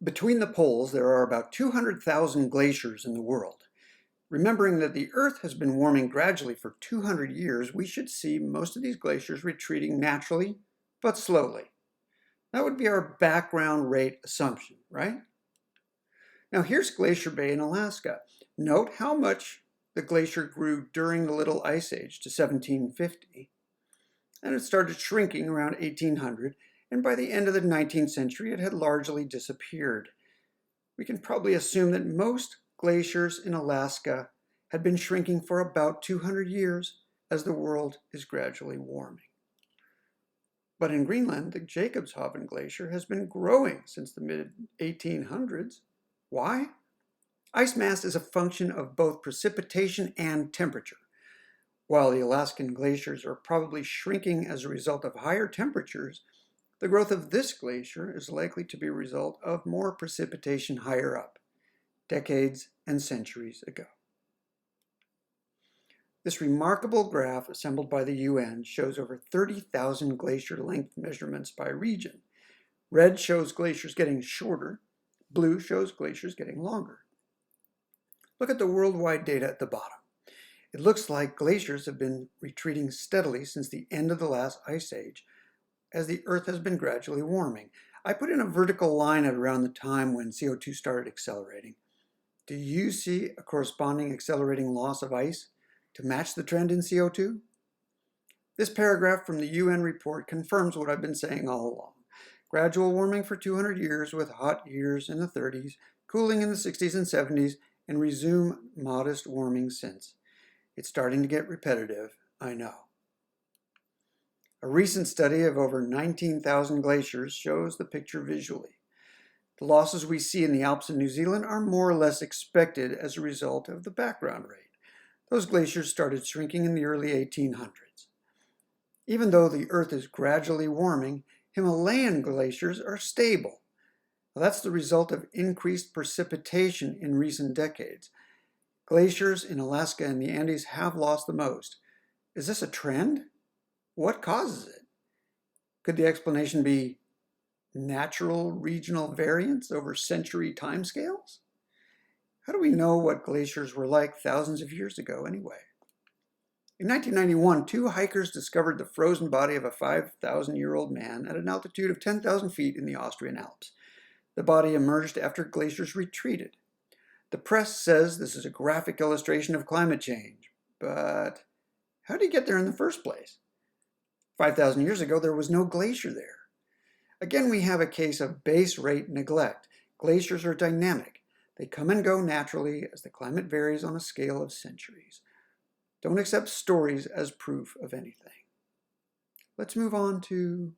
Between the poles, there are about 200,000 glaciers in the world. Remembering that the Earth has been warming gradually for 200 years, we should see most of these glaciers retreating naturally, but slowly. That would be our background rate assumption, right? Now here's Glacier Bay in Alaska. Note how much the glacier grew during the Little Ice Age to 1750, and it started shrinking around 1800, and by the end of the 19th century it had largely disappeared. We can probably assume that most glaciers in Alaska had been shrinking for about 200 years as the world is gradually warming. But in Greenland, the Jakobshavn Glacier has been growing since the mid-1800s. Why? Ice mass is a function of both precipitation and temperature. While the Alaskan glaciers are probably shrinking as a result of higher temperatures, the growth of this glacier is likely to be a result of more precipitation higher up, decades and centuries ago. This remarkable graph assembled by the UN shows over 30,000 glacier length measurements by region. Red shows glaciers getting shorter, blue shows glaciers getting longer. Look at the worldwide data at the bottom. It looks like glaciers have been retreating steadily since the end of the last ice age, as the Earth has been gradually warming. I put in a vertical line at around the time when CO2 started accelerating. Do you see a corresponding accelerating loss of ice to match the trend in CO2? This paragraph from the UN report confirms what I've been saying all along. Gradual warming for 200 years with hot years in the 30s, cooling in the 60s and 70s, and resume modest warming since. It's starting to get repetitive, I know. A recent study of over 19,000 glaciers shows the picture visually. The losses we see in the Alps in New Zealand are more or less expected as a result of the background rate. Those glaciers started shrinking in the early 1800s. Even though the Earth is gradually warming, Himalayan glaciers are stable. Well, that's the result of increased precipitation in recent decades. Glaciers in Alaska and the Andes have lost the most. Is this a trend? What causes it? Could the explanation be natural regional variance over century timescales? How do we know what glaciers were like thousands of years ago anyway? In 1991, two hikers discovered the frozen body of a 5,000-year-old man at an altitude of 10,000 feet in the Austrian Alps. The body emerged after glaciers retreated. The press says this is a graphic illustration of climate change, but how did he get there in the first place? 5,000 years ago, there was no glacier there. Again, we have a case of base rate neglect. Glaciers are dynamic. They come and go naturally as the climate varies on a scale of centuries. Don't accept stories as proof of anything. Let's move on to